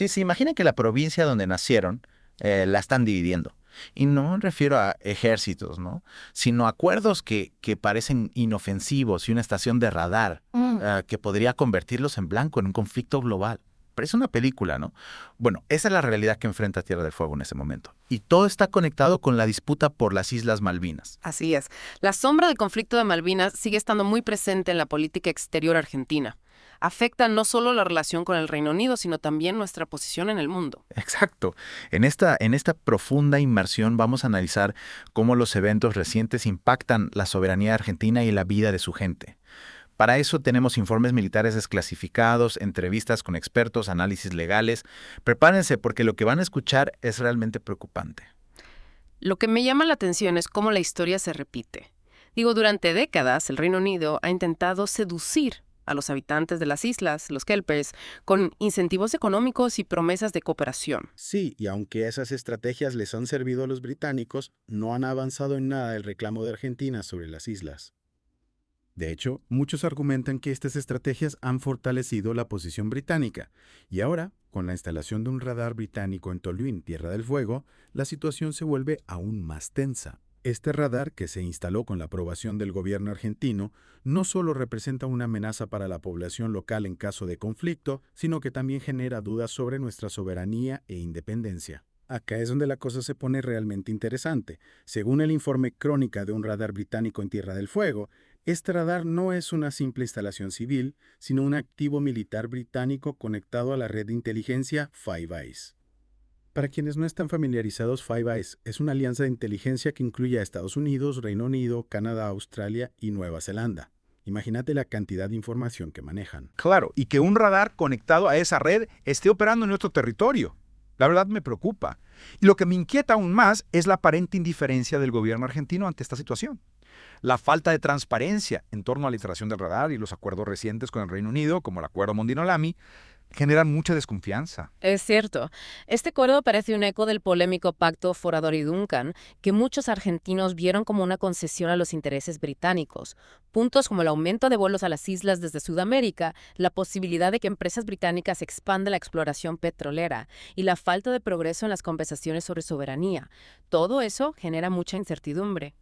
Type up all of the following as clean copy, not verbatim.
Sí, sí, imaginen que la provincia donde nacieron la están dividiendo. Y no me refiero a ejércitos, ¿no? Sino a acuerdos que parecen inofensivos y una estación de radar que podría convertirlos en blanco en un conflicto global. Parece una película, ¿no? Bueno, esa es la realidad que enfrenta Tierra del Fuego en ese momento. Y todo está conectado con la disputa por las Islas Malvinas. Así es. La sombra del conflicto de Malvinas sigue estando muy presente en la política exterior argentina. Afecta no solo la relación con el Reino Unido, sino también nuestra posición en el mundo. Exacto. En esta profunda inmersión vamos a analizar cómo los eventos recientes impactan la soberanía argentina y la vida de su gente. Para eso tenemos informes militares desclasificados, entrevistas con expertos, análisis legales. Prepárense porque lo que van a escuchar es realmente preocupante. Lo que me llama la atención es cómo la historia se repite. Digo, durante décadas el Reino Unido ha intentado seducir a los habitantes de las islas, los Kelpers, con incentivos económicos y promesas de cooperación. Sí, y aunque esas estrategias les han servido a los británicos, no han avanzado en nada el reclamo de Argentina sobre las islas. De hecho, muchos argumentan que estas estrategias han fortalecido la posición británica, y ahora, con la instalación de un radar británico en Toluín, Tierra del Fuego, la situación se vuelve aún más tensa. Este radar, que se instaló con la aprobación del gobierno argentino, no solo representa una amenaza para la población local en caso de conflicto, sino que también genera dudas sobre nuestra soberanía e independencia. Acá es donde la cosa se pone realmente interesante. Según el informe Crónica de un radar británico en Tierra del Fuego, este radar no es una simple instalación civil, sino un activo militar británico conectado a la red de inteligencia Five Eyes. Para quienes no están familiarizados, Five Eyes es una alianza de inteligencia que incluye a Estados Unidos, Reino Unido, Canadá, Australia y Nueva Zelanda. Imagínate la cantidad de información que manejan. Claro, y que un radar conectado a esa red esté operando en nuestro territorio. La verdad me preocupa. Y lo que me inquieta aún más es la aparente indiferencia del gobierno argentino ante esta situación. La falta de transparencia en torno a la instalación del radar y los acuerdos recientes con el Reino Unido, como el acuerdo Mondino-Lamy, generan mucha desconfianza. Es cierto. Este acuerdo parece un eco del polémico Pacto Forador y Duncan, que muchos argentinos vieron como una concesión a los intereses británicos. Puntos como el aumento de vuelos a las islas desde Sudamérica, la posibilidad de que empresas británicas expandan la exploración petrolera y la falta de progreso en las conversaciones sobre soberanía. Todo eso genera mucha incertidumbre.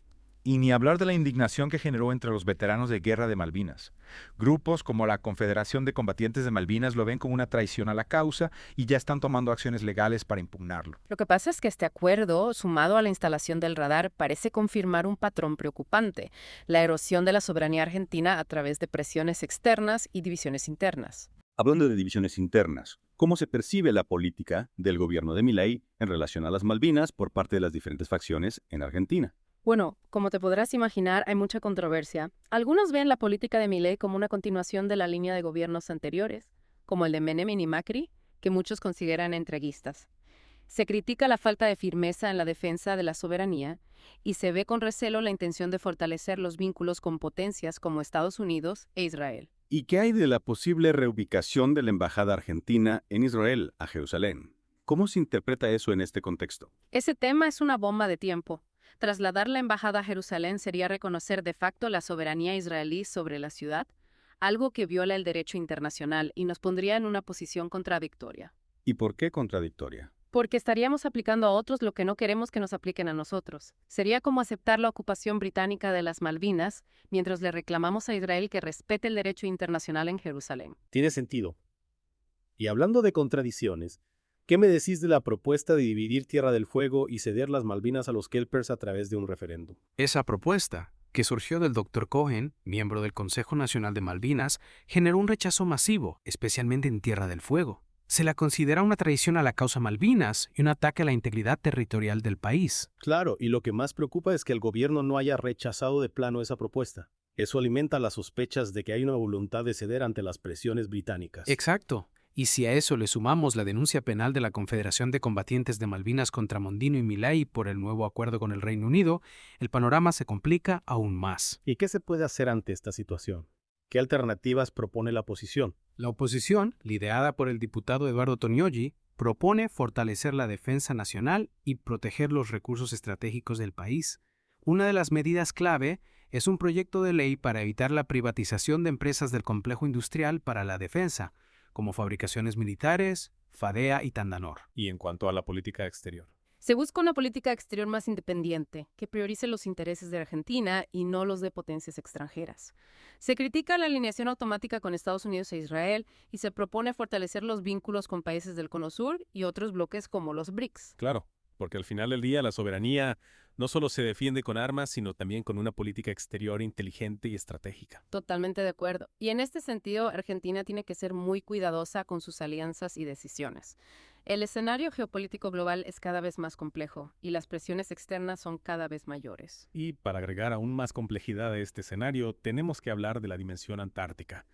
Y ni hablar de la indignación que generó entre los veteranos de guerra de Malvinas. Grupos como la Confederación de Combatientes de Malvinas lo ven como una traición a la causa y ya están tomando acciones legales para impugnarlo. Lo que pasa es que este acuerdo, sumado a la instalación del radar, parece confirmar un patrón preocupante: la erosión de la soberanía argentina a través de presiones externas y divisiones internas. Hablando de divisiones internas, ¿cómo se percibe la política del gobierno de Milei en relación a las Malvinas por parte de las diferentes facciones en Argentina? Bueno, como te podrás imaginar, hay mucha controversia. Algunos ven la política de Milei como una continuación de la línea de gobiernos anteriores, como el de Menem y Macri, que muchos consideran entreguistas. Se critica la falta de firmeza en la defensa de la soberanía y se ve con recelo la intención de fortalecer los vínculos con potencias como Estados Unidos e Israel. ¿Y qué hay de la posible reubicación de la embajada argentina en Israel a Jerusalén? ¿Cómo se interpreta eso en este contexto? Ese tema es una bomba de tiempo. Trasladar la embajada a Jerusalén sería reconocer de facto la soberanía israelí sobre la ciudad, algo que viola el derecho internacional y nos pondría en una posición contradictoria. ¿Y por qué contradictoria? Porque estaríamos aplicando a otros lo que no queremos que nos apliquen a nosotros. Sería como aceptar la ocupación británica de las Malvinas mientras le reclamamos a Israel que respete el derecho internacional en Jerusalén. Tiene sentido. Y hablando de contradicciones, ¿qué me decís de la propuesta de dividir Tierra del Fuego y ceder las Malvinas a los Kelpers a través de un referéndum? Esa propuesta, que surgió del Dr. Cohen, miembro del Consejo Nacional de Malvinas, generó un rechazo masivo, especialmente en Tierra del Fuego. Se la considera una traición a la causa Malvinas y un ataque a la integridad territorial del país. Claro, y lo que más preocupa es que el gobierno no haya rechazado de plano esa propuesta. Eso alimenta las sospechas de que hay una voluntad de ceder ante las presiones británicas. Exacto. Y si a eso le sumamos la denuncia penal de la Confederación de Combatientes de Malvinas contra Mondino y Milei por el nuevo acuerdo con el Reino Unido, el panorama se complica aún más. ¿Y qué se puede hacer ante esta situación? ¿Qué alternativas propone la oposición? La oposición, liderada por el diputado Eduardo Tognoggi, propone fortalecer la defensa nacional y proteger los recursos estratégicos del país. Una de las medidas clave es un proyecto de ley para evitar la privatización de empresas del complejo industrial para la defensa, como fabricaciones militares, Fadea y Tandanor. Y en cuanto a la política exterior. Se busca una política exterior más independiente, que priorice los intereses de Argentina y no los de potencias extranjeras. Se critica la alineación automática con Estados Unidos e Israel y se propone fortalecer los vínculos con países del Cono Sur y otros bloques como los BRICS. Claro, porque al final del día la soberanía no solo se defiende con armas, sino también con una política exterior inteligente y estratégica. Totalmente de acuerdo. Y en este sentido, Argentina tiene que ser muy cuidadosa con sus alianzas y decisiones. El escenario geopolítico global es cada vez más complejo y las presiones externas son cada vez mayores. Y para agregar aún más complejidad a este escenario, tenemos que hablar de la dimensión antártica.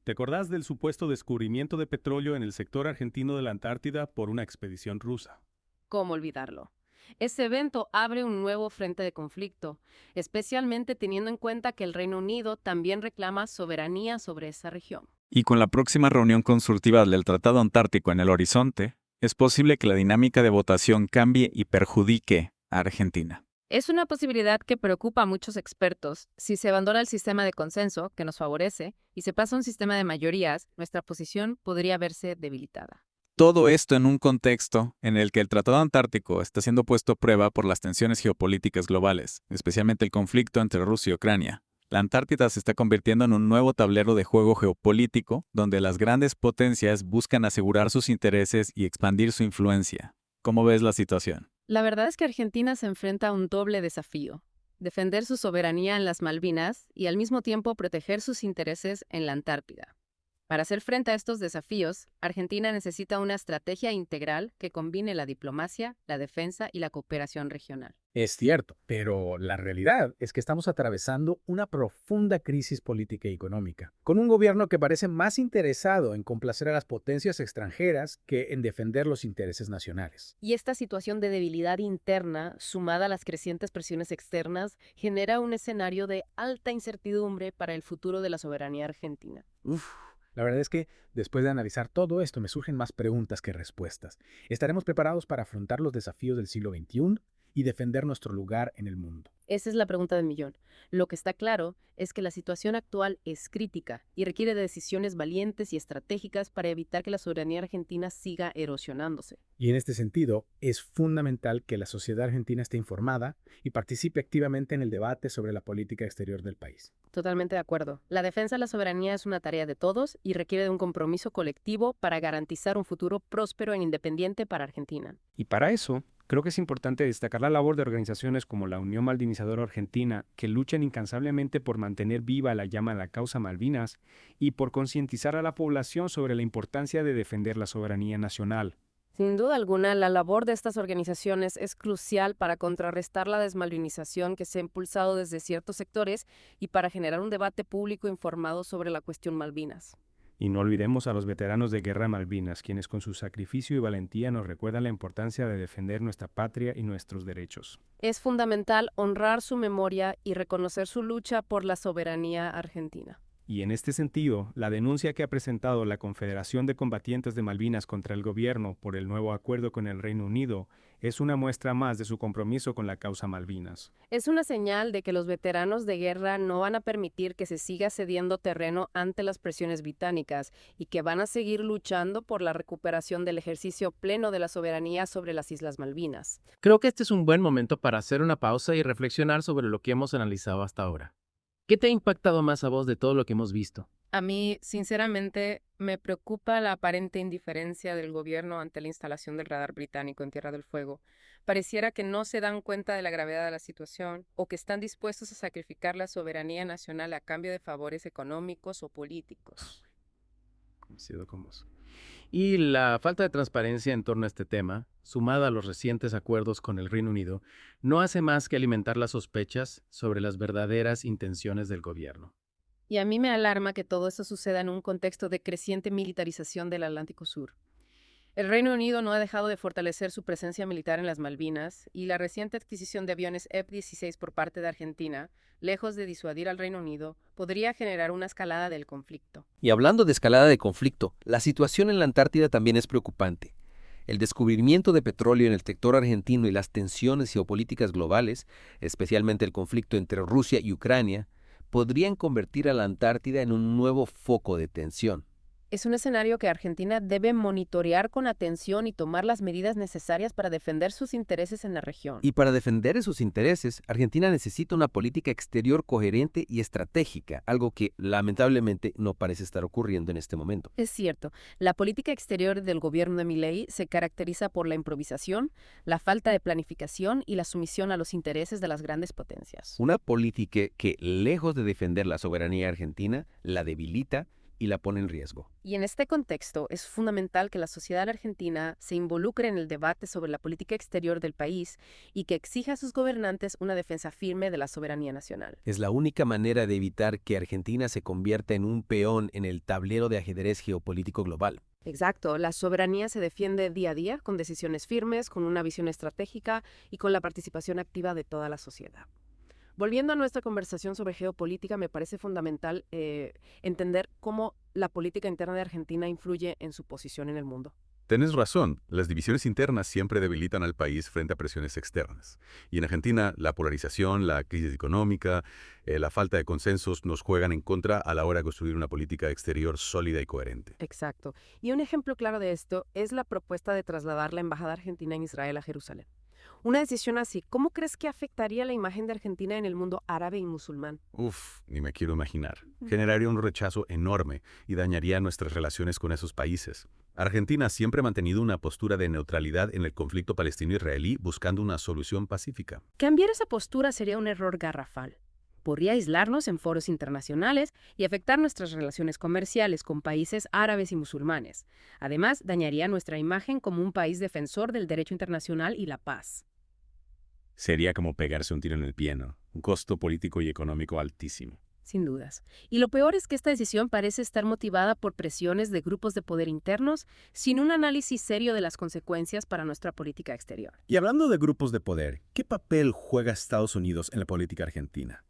¿Te acordás del supuesto descubrimiento de petróleo en el sector argentino de la Antártida por una expedición rusa? ¿Cómo olvidarlo? Ese evento abre un nuevo frente de conflicto, especialmente teniendo en cuenta que el Reino Unido también reclama soberanía sobre esa región. Y con la próxima reunión consultiva del Tratado Antártico en el horizonte, es posible que la dinámica de votación cambie y perjudique a Argentina. Es una posibilidad que preocupa a muchos expertos. Si se abandona el sistema de consenso, que nos favorece, y se pasa a un sistema de mayorías, nuestra posición podría verse debilitada. Todo esto en un contexto en el que el Tratado Antártico está siendo puesto a prueba por las tensiones geopolíticas globales, especialmente el conflicto entre Rusia y Ucrania. La Antártida se está convirtiendo en un nuevo tablero de juego geopolítico donde las grandes potencias buscan asegurar sus intereses y expandir su influencia. ¿Cómo ves la situación? La verdad es que Argentina se enfrenta a un doble desafío: defender su soberanía en las Malvinas y al mismo tiempo proteger sus intereses en la Antártida. Para hacer frente a estos desafíos, Argentina necesita una estrategia integral que combine la diplomacia, la defensa y la cooperación regional. Es cierto, pero la realidad es que estamos atravesando una profunda crisis política y económica, con un gobierno que parece más interesado en complacer a las potencias extranjeras que en defender los intereses nacionales. Y esta situación de debilidad interna, sumada a las crecientes presiones externas, genera un escenario de alta incertidumbre para el futuro de la soberanía argentina. La verdad es que, después de analizar todo esto, me surgen más preguntas que respuestas. ¿Estaremos preparados para afrontar los desafíos del siglo XXI y defender nuestro lugar en el mundo? Esa es la pregunta del millón. Lo que está claro es que la situación actual es crítica y requiere de decisiones valientes y estratégicas para evitar que la soberanía argentina siga erosionándose. Y en este sentido, es fundamental que la sociedad argentina esté informada y participe activamente en el debate sobre la política exterior del país. Totalmente de acuerdo. La defensa de la soberanía es una tarea de todos y requiere de un compromiso colectivo para garantizar un futuro próspero e independiente para Argentina. Y para eso, creo que es importante destacar la labor de organizaciones como la Unión Malvinizadora Argentina, que luchan incansablemente por mantener viva la llama de la causa Malvinas y por concientizar a la población sobre la importancia de defender la soberanía nacional. Sin duda alguna, la labor de estas organizaciones es crucial para contrarrestar la desmalvinización que se ha impulsado desde ciertos sectores y para generar un debate público informado sobre la cuestión Malvinas. Y no olvidemos a los veteranos de Guerra Malvinas, quienes con su sacrificio y valentía nos recuerdan la importancia de defender nuestra patria y nuestros derechos. Es fundamental honrar su memoria y reconocer su lucha por la soberanía argentina. Y en este sentido, la denuncia que ha presentado la Confederación de Combatientes de Malvinas contra el gobierno por el nuevo acuerdo con el Reino Unido es una muestra más de su compromiso con la causa Malvinas. Es una señal de que los veteranos de guerra no van a permitir que se siga cediendo terreno ante las presiones británicas y que van a seguir luchando por la recuperación del ejercicio pleno de la soberanía sobre las Islas Malvinas. Creo que este es un buen momento para hacer una pausa y reflexionar sobre lo que hemos analizado hasta ahora. ¿Qué te ha impactado más a vos de todo lo que hemos visto? A mí, sinceramente, me preocupa la aparente indiferencia del gobierno ante la instalación del radar británico en Tierra del Fuego. Pareciera que no se dan cuenta de la gravedad de la situación o que están dispuestos a sacrificar la soberanía nacional a cambio de favores económicos o políticos. Coincido con vos. Y la falta de transparencia en torno a este tema, sumada a los recientes acuerdos con el Reino Unido, no hace más que alimentar las sospechas sobre las verdaderas intenciones del gobierno. Y a mí me alarma que todo eso suceda en un contexto de creciente militarización del Atlántico Sur. El Reino Unido no ha dejado de fortalecer su presencia militar en las Malvinas y la reciente adquisición de aviones F-16 por parte de Argentina, lejos de disuadir al Reino Unido, podría generar una escalada del conflicto. Y hablando de escalada de conflicto, la situación en la Antártida también es preocupante. El descubrimiento de petróleo en el sector argentino y las tensiones geopolíticas globales, especialmente el conflicto entre Rusia y Ucrania, podrían convertir a la Antártida en un nuevo foco de tensión. Es un escenario que Argentina debe monitorear con atención y tomar las medidas necesarias para defender sus intereses en la región. Y para defender esos intereses, Argentina necesita una política exterior coherente y estratégica, algo que lamentablemente no parece estar ocurriendo en este momento. Es cierto, la política exterior del gobierno de Milei se caracteriza por la improvisación, la falta de planificación y la sumisión a los intereses de las grandes potencias. Una política que, lejos de defender la soberanía argentina, la debilita y la pone en riesgo. Y en este contexto es fundamental que la sociedad argentina se involucre en el debate sobre la política exterior del país y que exija a sus gobernantes una defensa firme de la soberanía nacional. Es la única manera de evitar que Argentina se convierta en un peón en el tablero de ajedrez geopolítico global. Exacto, la soberanía se defiende día a día con decisiones firmes, con una visión estratégica y con la participación activa de toda la sociedad. Volviendo a nuestra conversación sobre geopolítica, me parece fundamental entender cómo la política interna de Argentina influye en su posición en el mundo. Tenés razón, las divisiones internas siempre debilitan al país frente a presiones externas. Y en Argentina, la polarización, la crisis económica, la falta de consensos nos juegan en contra a la hora de construir una política exterior sólida y coherente. Exacto. Y un ejemplo claro de esto es la propuesta de trasladar la embajada argentina en Israel a Jerusalén. Una decisión así, ¿cómo crees que afectaría la imagen de Argentina en el mundo árabe y musulmán? Ni me quiero imaginar. Generaría un rechazo enorme y dañaría nuestras relaciones con esos países. Argentina siempre ha mantenido una postura de neutralidad en el conflicto palestino-israelí buscando una solución pacífica. Cambiar esa postura sería un error garrafal. Podría aislarnos en foros internacionales y afectar nuestras relaciones comerciales con países árabes y musulmanes. Además, dañaría nuestra imagen como un país defensor del derecho internacional y la paz. Sería como pegarse un tiro en el pie, ¿no? Un costo político y económico altísimo. Sin dudas. Y lo peor es que esta decisión parece estar motivada por presiones de grupos de poder internos, sin un análisis serio de las consecuencias para nuestra política exterior. Y hablando de grupos de poder, ¿qué papel juega Estados Unidos en la política argentina?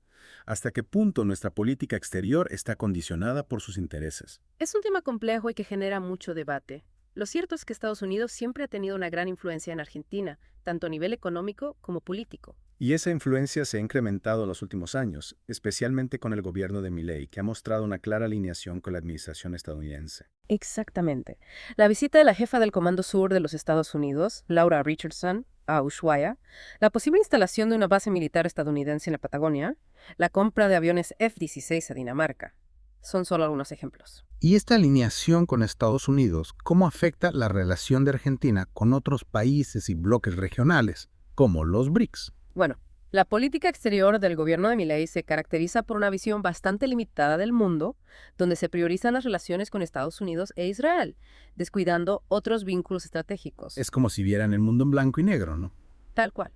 ¿Hasta qué punto nuestra política exterior está condicionada por sus intereses? Es un tema complejo y que genera mucho debate. Lo cierto es que Estados Unidos siempre ha tenido una gran influencia en Argentina, tanto a nivel económico como político. Y esa influencia se ha incrementado en los últimos años, especialmente con el gobierno de Milei, que ha mostrado una clara alineación con la administración estadounidense. Exactamente. La visita de la jefa del Comando Sur de los Estados Unidos, Laura Richardson, a Ushuaia, la posible instalación de una base militar estadounidense en la Patagonia, la compra de aviones F-16 a Dinamarca. Son solo algunos ejemplos. ¿Y esta alineación con Estados Unidos, cómo afecta la relación de Argentina con otros países y bloques regionales, como los BRICS? Bueno, la política exterior del gobierno de Milei se caracteriza por una visión bastante limitada del mundo, donde se priorizan las relaciones con Estados Unidos e Israel, descuidando otros vínculos estratégicos. Es como si vieran el mundo en blanco y negro, ¿no? Tal cual.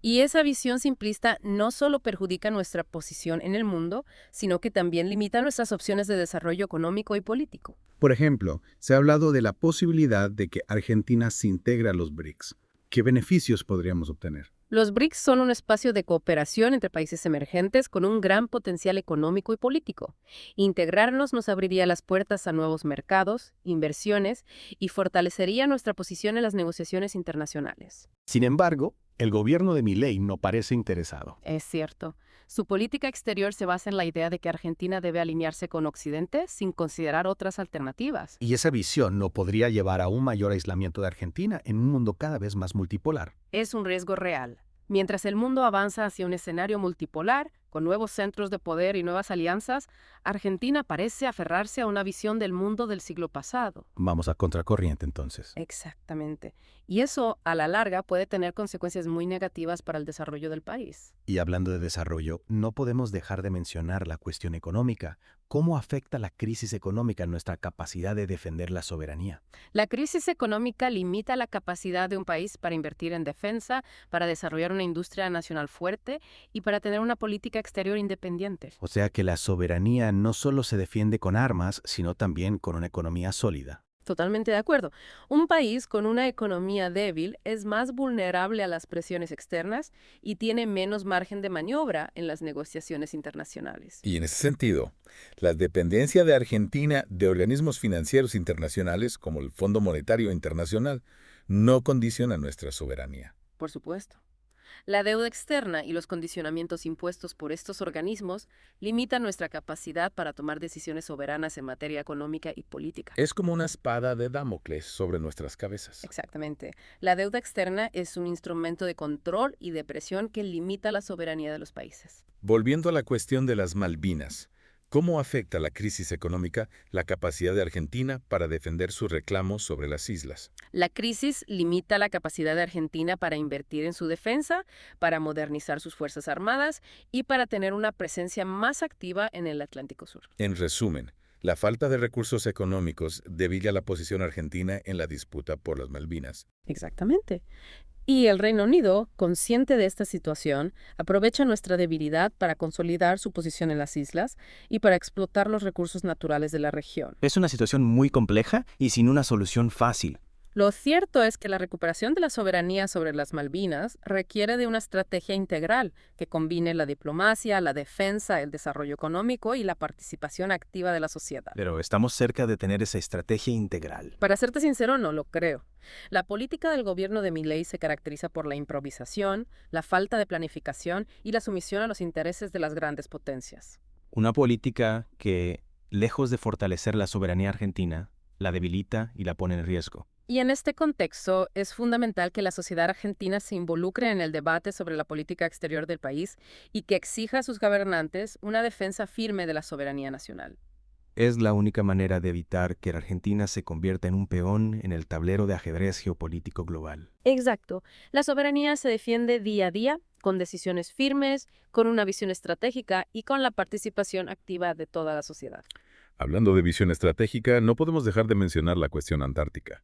Y esa visión simplista no solo perjudica nuestra posición en el mundo, sino que también limita nuestras opciones de desarrollo económico y político. Por ejemplo, se ha hablado de la posibilidad de que Argentina se integre a los BRICS. ¿Qué beneficios podríamos obtener? Los BRICS son un espacio de cooperación entre países emergentes con un gran potencial económico y político. Integrarnos nos abriría las puertas a nuevos mercados, inversiones y fortalecería nuestra posición en las negociaciones internacionales. Sin embargo, el gobierno de Milei no parece interesado. Es cierto. Su política exterior se basa en la idea de que Argentina debe alinearse con Occidente sin considerar otras alternativas. Y esa visión no podría llevar a un mayor aislamiento de Argentina en un mundo cada vez más multipolar. Es un riesgo real. Mientras el mundo avanza hacia un escenario multipolar, con nuevos centros de poder y nuevas alianzas, Argentina parece aferrarse a una visión del mundo del siglo pasado. Vamos a contracorriente entonces. Exactamente. Y eso, a la larga, puede tener consecuencias muy negativas para el desarrollo del país. Y hablando de desarrollo, no podemos dejar de mencionar la cuestión económica. ¿Cómo afecta la crisis económica nuestra capacidad de defender la soberanía? La crisis económica limita la capacidad de un país para invertir en defensa, para desarrollar una industria nacional fuerte y para tener una política exterior independiente. O sea que la soberanía no solo se defiende con armas, sino también con una economía sólida. Totalmente de acuerdo. Un país con una economía débil es más vulnerable a las presiones externas y tiene menos margen de maniobra en las negociaciones internacionales. Y en ese sentido, la dependencia de Argentina de organismos financieros internacionales como el Fondo Monetario Internacional no condiciona nuestra soberanía. Por supuesto. La deuda externa y los condicionamientos impuestos por estos organismos limitan nuestra capacidad para tomar decisiones soberanas en materia económica y política. Es como una espada de Damocles sobre nuestras cabezas. Exactamente. La deuda externa es un instrumento de control y de presión que limita la soberanía de los países. Volviendo a la cuestión de las Malvinas, ¿cómo afecta la crisis económica la capacidad de Argentina para defender sus reclamos sobre las islas? La crisis limita la capacidad de Argentina para invertir en su defensa, para modernizar sus fuerzas armadas y para tener una presencia más activa en el Atlántico Sur. En resumen, la falta de recursos económicos debilita la posición argentina en la disputa por las Malvinas. Exactamente. Y el Reino Unido, consciente de esta situación, aprovecha nuestra debilidad para consolidar su posición en las islas y para explotar los recursos naturales de la región. Es una situación muy compleja y sin una solución fácil. Lo cierto es que la recuperación de la soberanía sobre las Malvinas requiere de una estrategia integral que combine la diplomacia, la defensa, el desarrollo económico y la participación activa de la sociedad. Pero estamos cerca de tener esa estrategia integral. Para serte sincero, no lo creo. La política del gobierno de Milei se caracteriza por la improvisación, la falta de planificación y la sumisión a los intereses de las grandes potencias. Una política que, lejos de fortalecer la soberanía argentina, la debilita y la pone en riesgo. Y en este contexto, es fundamental que la sociedad argentina se involucre en el debate sobre la política exterior del país y que exija a sus gobernantes una defensa firme de la soberanía nacional. Es la única manera de evitar que la Argentina se convierta en un peón en el tablero de ajedrez geopolítico global. Exacto. La soberanía se defiende día a día, con decisiones firmes, con una visión estratégica y con la participación activa de toda la sociedad. Hablando de visión estratégica, no podemos dejar de mencionar la cuestión antártica.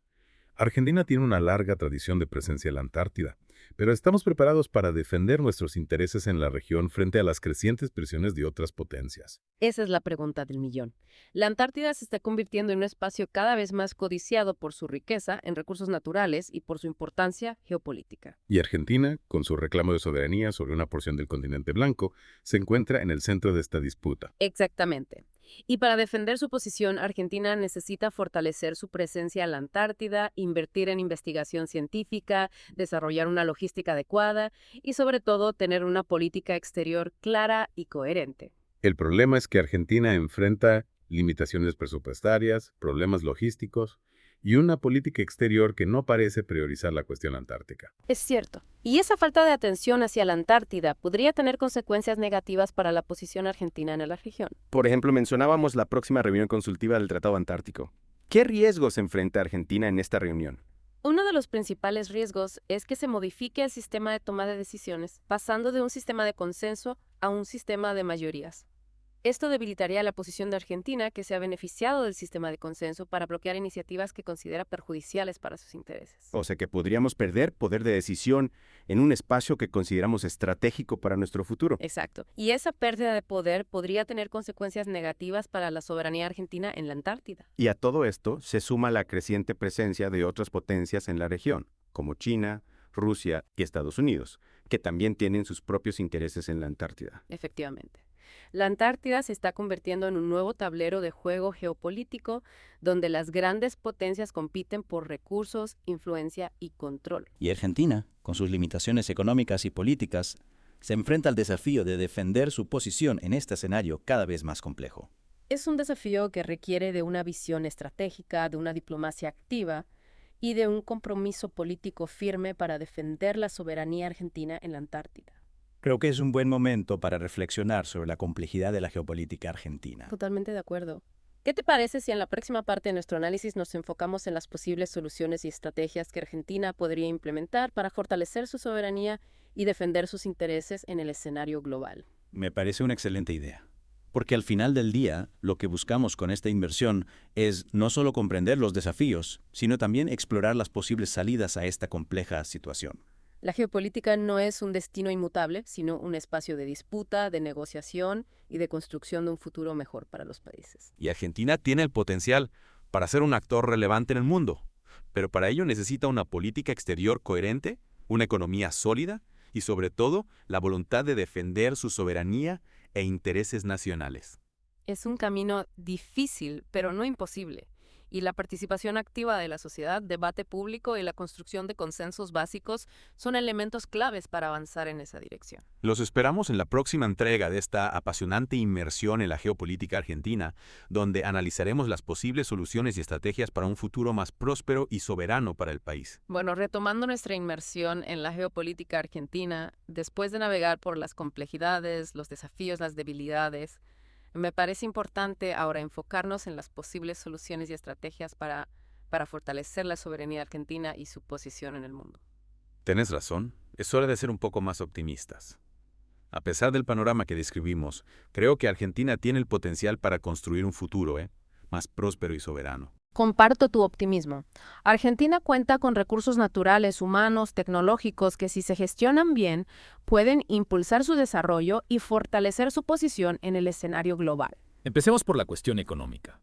Argentina tiene una larga tradición de presencia en la Antártida, pero ¿estamos preparados para defender nuestros intereses en la región frente a las crecientes presiones de otras potencias? Esa es la pregunta del millón. La Antártida se está convirtiendo en un espacio cada vez más codiciado por su riqueza en recursos naturales y por su importancia geopolítica. Y Argentina, con su reclamo de soberanía sobre una porción del continente blanco, se encuentra en el centro de esta disputa. Exactamente. Y para defender su posición, Argentina necesita fortalecer su presencia en la Antártida, invertir en investigación científica, desarrollar una logística adecuada y, sobre todo, tener una política exterior clara y coherente. El problema es que Argentina enfrenta limitaciones presupuestarias, problemas logísticos y una política exterior que no parece priorizar la cuestión antártica. Es cierto. Y esa falta de atención hacia la Antártida podría tener consecuencias negativas para la posición argentina en la región. Por ejemplo, mencionábamos la próxima reunión consultiva del Tratado Antártico. ¿Qué riesgos enfrenta Argentina en esta reunión? Uno de los principales riesgos es que se modifique el sistema de toma de decisiones, pasando de un sistema de consenso a un sistema de mayorías. Esto debilitaría la posición de Argentina, que se ha beneficiado del sistema de consenso para bloquear iniciativas que considera perjudiciales para sus intereses. O sea que podríamos perder poder de decisión en un espacio que consideramos estratégico para nuestro futuro. Exacto. Y esa pérdida de poder podría tener consecuencias negativas para la soberanía argentina en la Antártida. Y a todo esto se suma la creciente presencia de otras potencias en la región, como China, Rusia y Estados Unidos, que también tienen sus propios intereses en la Antártida. Efectivamente. La Antártida se está convirtiendo en un nuevo tablero de juego geopolítico donde las grandes potencias compiten por recursos, influencia y control. Y Argentina, con sus limitaciones económicas y políticas, se enfrenta al desafío de defender su posición en este escenario cada vez más complejo. Es un desafío que requiere de una visión estratégica, de una diplomacia activa y de un compromiso político firme para defender la soberanía argentina en la Antártida. Creo que es un buen momento para reflexionar sobre la complejidad de la geopolítica argentina. Totalmente de acuerdo. ¿Qué te parece si en la próxima parte de nuestro análisis nos enfocamos en las posibles soluciones y estrategias que Argentina podría implementar para fortalecer su soberanía y defender sus intereses en el escenario global? Me parece una excelente idea. Porque al final del día, lo que buscamos con esta inversión es no solo comprender los desafíos, sino también explorar las posibles salidas a esta compleja situación. La geopolítica no es un destino inmutable, sino un espacio de disputa, de negociación y de construcción de un futuro mejor para los países. Y Argentina tiene el potencial para ser un actor relevante en el mundo, pero para ello necesita una política exterior coherente, una economía sólida y sobre todo la voluntad de defender su soberanía e intereses nacionales. Es un camino difícil, pero no imposible. Y la participación activa de la sociedad, debate público y la construcción de consensos básicos son elementos claves para avanzar en esa dirección. Los esperamos en la próxima entrega de esta apasionante inmersión en la geopolítica argentina, donde analizaremos las posibles soluciones y estrategias para un futuro más próspero y soberano para el país. Bueno, retomando nuestra inmersión en la geopolítica argentina, después de navegar por las complejidades, los desafíos, las debilidades, me parece importante ahora enfocarnos en las posibles soluciones y estrategias para fortalecer la soberanía argentina y su posición en el mundo. Tenés razón, es hora de ser un poco más optimistas. A pesar del panorama que describimos, creo que Argentina tiene el potencial para construir un futuro, más próspero y soberano. Comparto tu optimismo. Argentina cuenta con recursos naturales, humanos, tecnológicos que, si se gestionan bien, pueden impulsar su desarrollo y fortalecer su posición en el escenario global. Empecemos por la cuestión económica.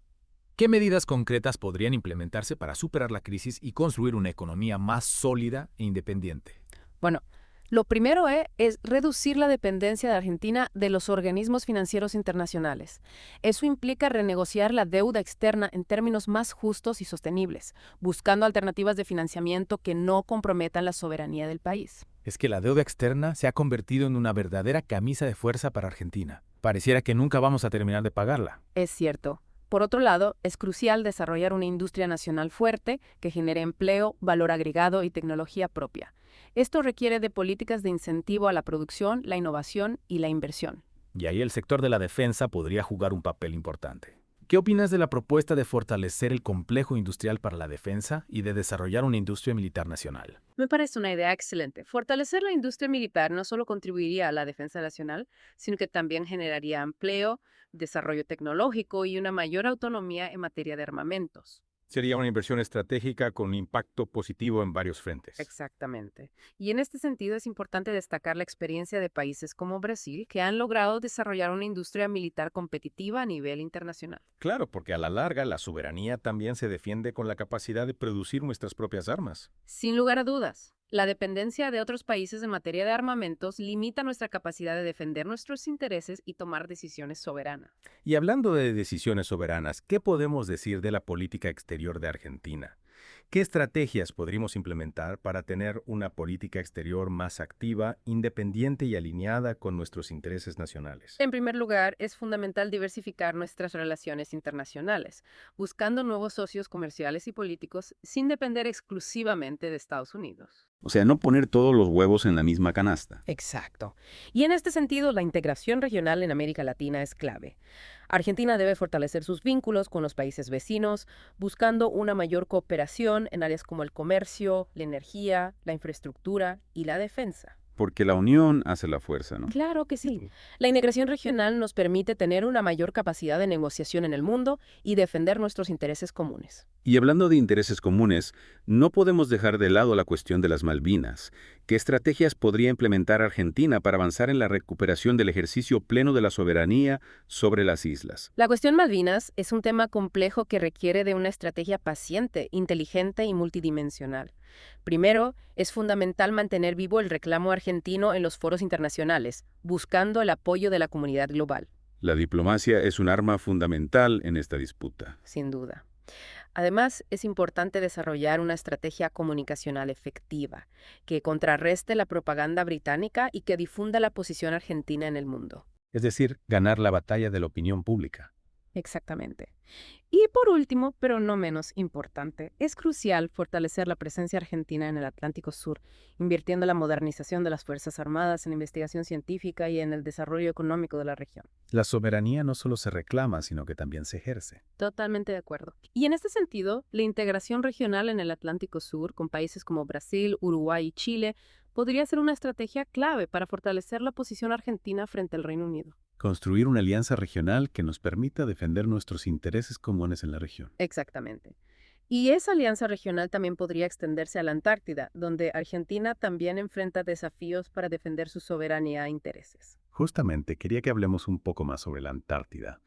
¿Qué medidas concretas podrían implementarse para superar la crisis y construir una economía más sólida e independiente? Bueno, lo primero es reducir la dependencia de Argentina de los organismos financieros internacionales. Eso implica renegociar la deuda externa en términos más justos y sostenibles, buscando alternativas de financiamiento que no comprometan la soberanía del país. Es que la deuda externa se ha convertido en una verdadera camisa de fuerza para Argentina. Pareciera que nunca vamos a terminar de pagarla. Es cierto. Por otro lado, es crucial desarrollar una industria nacional fuerte que genere empleo, valor agregado y tecnología propia. Esto requiere de políticas de incentivo a la producción, la innovación y la inversión. Y ahí el sector de la defensa podría jugar un papel importante. ¿Qué opinas de la propuesta de fortalecer el complejo industrial para la defensa y de desarrollar una industria militar nacional? Me parece una idea excelente. Fortalecer la industria militar no solo contribuiría a la defensa nacional, sino que también generaría empleo, desarrollo tecnológico y una mayor autonomía en materia de armamentos. Sería una inversión estratégica con impacto positivo en varios frentes. Exactamente. Y en este sentido es importante destacar la experiencia de países como Brasil, que han logrado desarrollar una industria militar competitiva a nivel internacional. Claro, porque a la larga la soberanía también se defiende con la capacidad de producir nuestras propias armas. Sin lugar a dudas. La dependencia de otros países en materia de armamentos limita nuestra capacidad de defender nuestros intereses y tomar decisiones soberanas. Y hablando de decisiones soberanas, ¿qué podemos decir de la política exterior de Argentina? ¿Qué estrategias podríamos implementar para tener una política exterior más activa, independiente y alineada con nuestros intereses nacionales? En primer lugar, es fundamental diversificar nuestras relaciones internacionales, buscando nuevos socios comerciales y políticos sin depender exclusivamente de Estados Unidos. O sea, no poner todos los huevos en la misma canasta. Exacto. Y en este sentido, la integración regional en América Latina es clave. Argentina debe fortalecer sus vínculos con los países vecinos, buscando una mayor cooperación en áreas como el comercio, la energía, la infraestructura y la defensa. Porque la unión hace la fuerza, ¿no? Claro que sí. La integración regional nos permite tener una mayor capacidad de negociación en el mundo y defender nuestros intereses comunes. Y hablando de intereses comunes, no podemos dejar de lado la cuestión de las Malvinas. ¿Qué estrategias podría implementar Argentina para avanzar en la recuperación del ejercicio pleno de la soberanía sobre las islas? La cuestión Malvinas es un tema complejo que requiere de una estrategia paciente, inteligente y multidimensional. Primero, es fundamental mantener vivo el reclamo argentino en los foros internacionales, buscando el apoyo de la comunidad global. La diplomacia es un arma fundamental en esta disputa. Sin duda. Además, es importante desarrollar una estrategia comunicacional efectiva que contrarreste la propaganda británica y que difunda la posición argentina en el mundo. Es decir, ganar la batalla de la opinión pública. Exactamente. Y por último, pero no menos importante, es crucial fortalecer la presencia argentina en el Atlántico Sur, invirtiendo en la modernización de las Fuerzas Armadas, en investigación científica y en el desarrollo económico de la región. La soberanía no solo se reclama, sino que también se ejerce. Totalmente de acuerdo. Y en este sentido, la integración regional en el Atlántico Sur, con países como Brasil, Uruguay y Chile, podría ser una estrategia clave para fortalecer la posición argentina frente al Reino Unido. Construir una alianza regional que nos permita defender nuestros intereses comunes en la región. Exactamente. Y esa alianza regional también podría extenderse a la Antártida, donde Argentina también enfrenta desafíos para defender su soberanía e intereses. Justamente, quería que hablemos un poco más sobre la Antártida.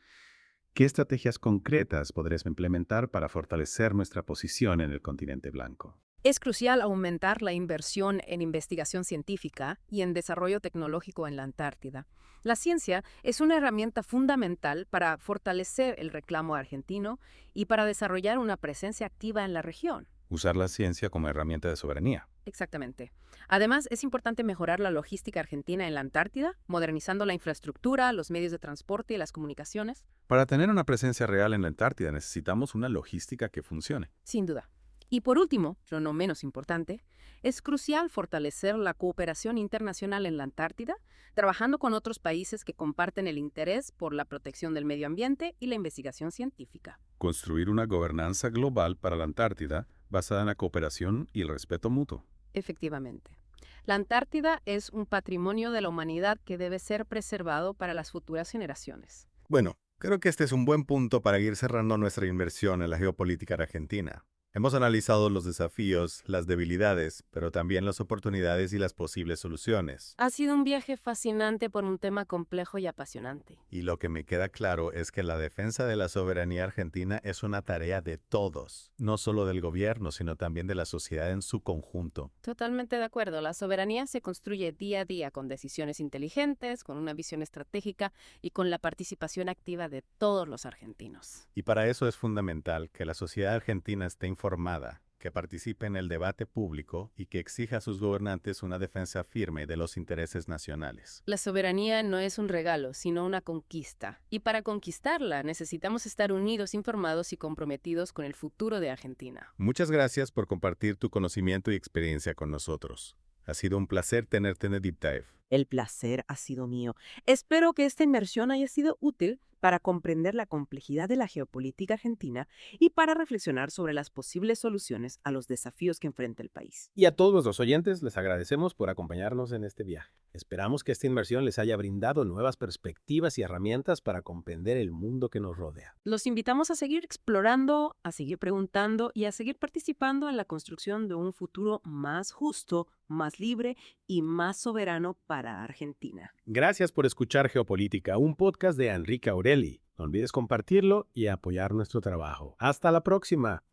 ¿Qué estrategias concretas podrías implementar para fortalecer nuestra posición en el continente blanco? Es crucial aumentar la inversión en investigación científica y en desarrollo tecnológico en la Antártida. La ciencia es una herramienta fundamental para fortalecer el reclamo argentino y para desarrollar una presencia activa en la región. Usar la ciencia como herramienta de soberanía. Exactamente. Además, es importante mejorar la logística argentina en la Antártida, modernizando la infraestructura, los medios de transporte y las comunicaciones. Para tener una presencia real en la Antártida necesitamos una logística que funcione. Sin duda. Y por último, pero no menos importante, es crucial fortalecer la cooperación internacional en la Antártida, trabajando con otros países que comparten el interés por la protección del medio ambiente y la investigación científica. Construir una gobernanza global para la Antártida basada en la cooperación y el respeto mutuo. Efectivamente. La Antártida es un patrimonio de la humanidad que debe ser preservado para las futuras generaciones. Bueno, creo que este es un buen punto para ir cerrando nuestra inversión en la geopolítica argentina. Hemos analizado los desafíos, las debilidades, pero también las oportunidades y las posibles soluciones. Ha sido un viaje fascinante por un tema complejo y apasionante. Y lo que me queda claro es que la defensa de la soberanía argentina es una tarea de todos, no solo del gobierno, sino también de la sociedad en su conjunto. Totalmente de acuerdo. La soberanía se construye día a día con decisiones inteligentes, con una visión estratégica y con la participación activa de todos los argentinos. Y para eso es fundamental que la sociedad argentina esté informada, que participe en el debate público y que exija a sus gobernantes una defensa firme de los intereses nacionales. La soberanía no es un regalo, sino una conquista. Y para conquistarla necesitamos estar unidos, informados y comprometidos con el futuro de Argentina. Muchas gracias por compartir tu conocimiento y experiencia con nosotros. Ha sido un placer tenerte en The Deep Dive. El placer ha sido mío. Espero que esta inmersión haya sido útil para comprender la complejidad de la geopolítica argentina y para reflexionar sobre las posibles soluciones a los desafíos que enfrenta el país. Y a todos nuestros oyentes les agradecemos por acompañarnos en este viaje. Esperamos que esta inmersión les haya brindado nuevas perspectivas y herramientas para comprender el mundo que nos rodea. Los invitamos a seguir explorando, a seguir preguntando y a seguir participando en la construcción de un futuro más justo, más libre y más soberano para Argentina. Gracias por escuchar Geopolítica, un podcast de Enrique Aureli. No olvides compartirlo y apoyar nuestro trabajo. ¡Hasta la próxima!